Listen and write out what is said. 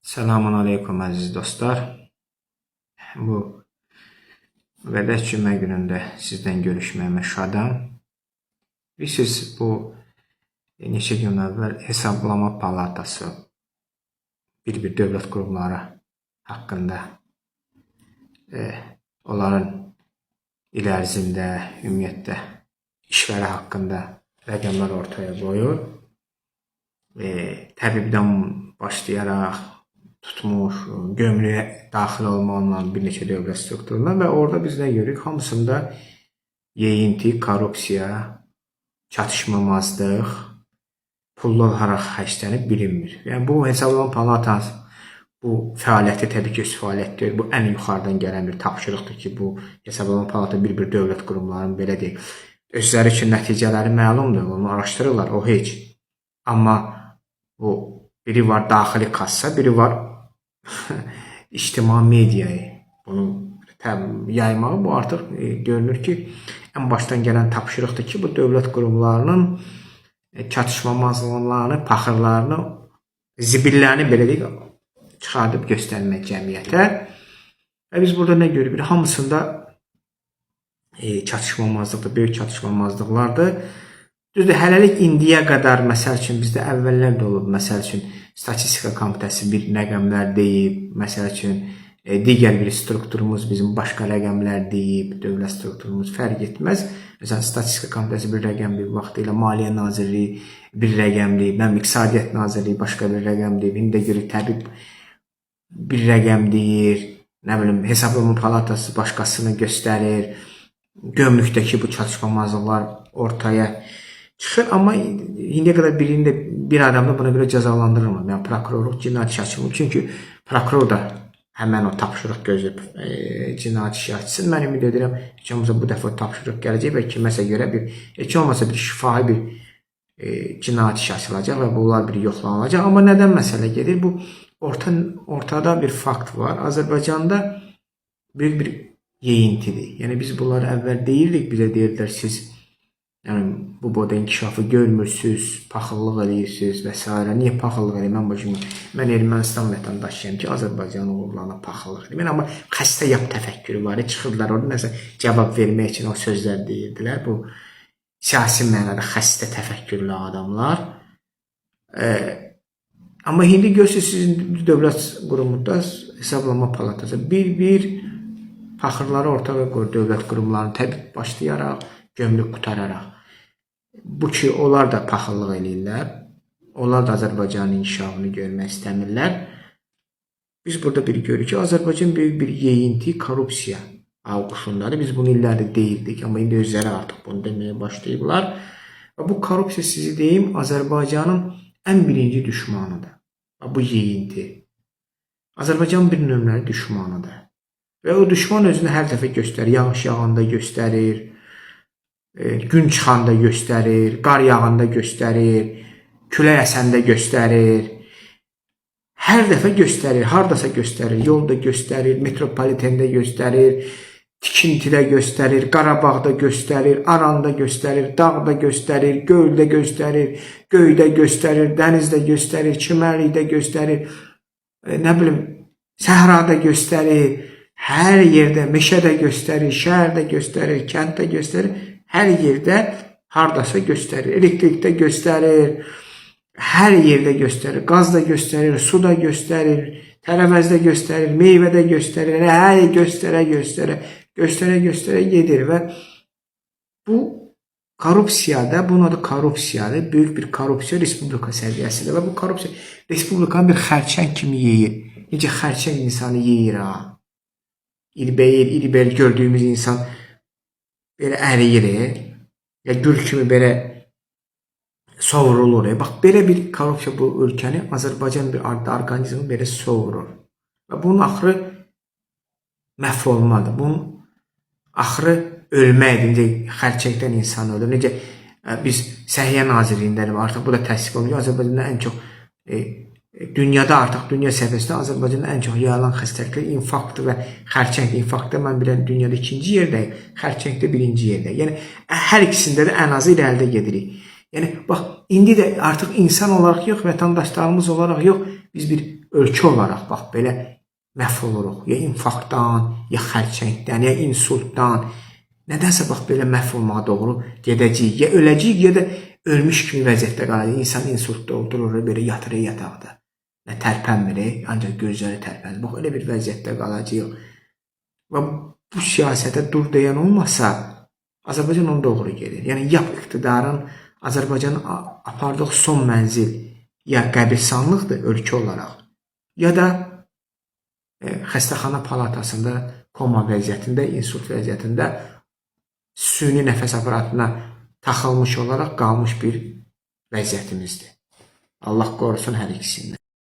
Selamun aleyküm əziz dostlar. Bu müqəddəs cümə günündə sizdən görüşməyimə şadam. Bilirsiniz, bu neçə gün əvvəl Hesablama Palatası bir dövlət qurumları haqqında onların il ərzində, ümumiyyətlə işləri haqqında rəqəmlər ortaya qoyur. Təbibdən başlayaraq tutmuş, gömrüyə daxil olmaqla bir neçə dövlət strukturuna və orada biz nə görürük? Hamısında yeyinti, korrupsiya, çatışmamazlıq, pullu olaraq xərclənib bilinmir. Yəni bu Hesablama Palatası bu fəaliyyəti təbii ki öz fəaliyyət deyil. Bu ən yuxarıdan gələn bir tapşırıqdır ki, bu Hesablama Palatası bir dövlət qurumlarının belə deyil. Özləri üçün nəticələri məlumdur, onu araşdırırlar, o heç. Amma bu biri var daxili kassa, biri var ictimai mediayı bunu yaymağı. Bu artıq görünür ki, ən başdan gələn tapşırıqdır ki, bu dövlət qurumlarının çatışmamazlıqlarını, paxırlarını, zibillərini belə deyək, çıxardıb göstərmək cəmiyyətə. Və biz burada nə görürük? Hamısında çatışmamazlıqdır, böyük çatışmamazlıqlardır. Düzdür, hələlik indiyə qədər, məsəl üçün, bizdə əvvəllər də olub, məsəl üçün, Statistika Komitəsi bir rəqəmlər deyib, məsəl üçün, digər bir strukturumuz bizim başqa rəqəmlər deyib, dövlət strukturumuz fərq etməz. Məsələn, Statistika Komitəsi bir rəqəm deyib, vaxtıyla Maliyyə Nazirliyi bir rəqəm deyib, İqtisadiyyat Nazirliyi başqa bir rəqəm deyib, indi də görək təbib bir rəqəm deyir, nə bilim, Hesablama Palatası başqasını göstərir, gömrükdəki bu çatışmamazlıqlar ortaya çıxır, amma indiyə qədər bir adam da buna görə cəzalandırılmır. Yəni, prokurorluq cinayət işi açılmır. Çünki prokuror da həmən o tapşırıq gözləyib cinayət işi açsın. Mən ümid edirəm, heç olmasa bu dəfə o tapşırıq gələcək və kiməsə görə heç olmasa bir şifahi bir cinayət işi açılacaq və bunlar bir yoxlanılacaq. Amma nədən məsələ gedir? Bu ortada bir fakt var. Azərbaycanda böyük bir yeyintidir. Yəni, biz bunları əvvəl deyirdik, bizə deyirdilər, siz bu boyda inkişafı görmürsünüz, paxıllıq edirsiniz və s. Niyə paxıllıq edirəm? Mən Ermənistan vətəndaşıyam ki, Azərbaycan uğurlarına paxıllıq edirəm. Amma xəstə yap təfəkkürü var. Çıxırdılar orada nəsə cavab vermək üçün o sözlər deyirdilər. Bu siyasi mənada xəstə təfəkkürlü adamlar. Amma indi görürsünüz, sizin dövlət qurumunda Hesablama Palatası bir paxırları ortaya qoyur dövlət qurumlarını təbii başlayaraq, gömrük qutararaq. Bu ki, onlar da paxıllıq eləyirlər. Onlar da Azərbaycanın inkişafını görmək istəmirlər. Biz burada bir görürük ki, Azərbaycan böyük bir yeyinti, korrupsiya avquşundadır. Biz bunu illərdir deyirdik, amma indi özləri artıq bunu deməyə başlayıblar. Və bu korrupsiya, sizi deyim, Azərbaycanın ən birinci düşmanıdır. Bu yeyinti. Azərbaycan bir nömrəli düşmanıdır. Və o düşman özünü hər dəfə göstərir. Yağış yağanda göstərir, gün çıxanda göstərir, qar yağanda göstərir, külək əsəndə göstərir. Hər dəfə göstərir, hardasa göstərir, yolda göstərir, metropolitende göstərir, tikintidə göstərir, Qarabağda göstərir, Aranda göstərir, dağda göstərir, göldə göstərir, göydə göstərir, dənizdə göstərir, çimərlikdə göstərir, nə bilim, səhrada göstərir, hər yerdə, meşədə göstərir, şəhərdə göstərir, kənddə göstərir, hər yerdə hardasa göstərir, elektrikdə göstərir, hər yerdə göstərir, qazda göstərir, suda göstərir, tərəvəzdə göstərir, meyvədə göstərir, hər göstərə gedir və bu korrupsiyada, bunun adı korrupsiyadır, böyük bir korrupsiya respublika səviyyəsində və bu korrupsiya respublikanın bir xərçəng kimi yeyir. Necə xərçəng insanı yeyir ha? İlbəyil gördüyümüz insan belə əriyir, ya gül kimi belə sovrulur. Bax, belə bir korrupsiya bu ölkəni, Azərbaycan bir orqanizmi belə sovurur. Və bunun axırı məhv olmadır. Bunun axırı ölməkdir. Necə xərçəngdən insan ölür. Necə biz Səhiyyə Nazirliyindəyik, artıq bu da təsdiq olunur. Azərbaycanda ən çox dünyada artıq dünya səviyyəsində Azərbaycanda ən çox yayılan xəstəliklər infarktdır və xərçəngdir. İnfarktda mən bilən dünyada 2-ci yerdəyik, xərçəngdə 1-ci yerdəyik. Yəni hər ikisində də ən azı irəlidə gedirik. Yəni bax, indi də artıq insan olaraq yox, vətəndaşlarımız olaraq yox, biz bir ölkə olaraq bax belə məhv oluruq. Ya infarktdan, ya xərçəngdən, ya insultdan, nədənsə bax belə məhv olmağa doğru gedəcəyik. Ya öləcəyik, ya da ölmüş kimi vəziyyətdə qalacaq. İnsan insultda olur, belə yatır yataqda. Nə tərpənmir, ancaq gözləri tərpənir. Bax elə bir vəziyyətdə qalacağıq. Və bu siyasətə dur deyən olmasa, Azərbaycan ona doğru gedir. Yəni ya iqtidarın Azərbaycanın apardığı son mənzil ya qəbirstanlıqdır ölkə olaraq, ya da xəstəxana palatasında koma vəziyyətində, insult vəziyyətində süni nəfəs aparatına taxılmış olaraq qalmış bir vəziyyətimizdir. Allah qorusun hər ikisindən.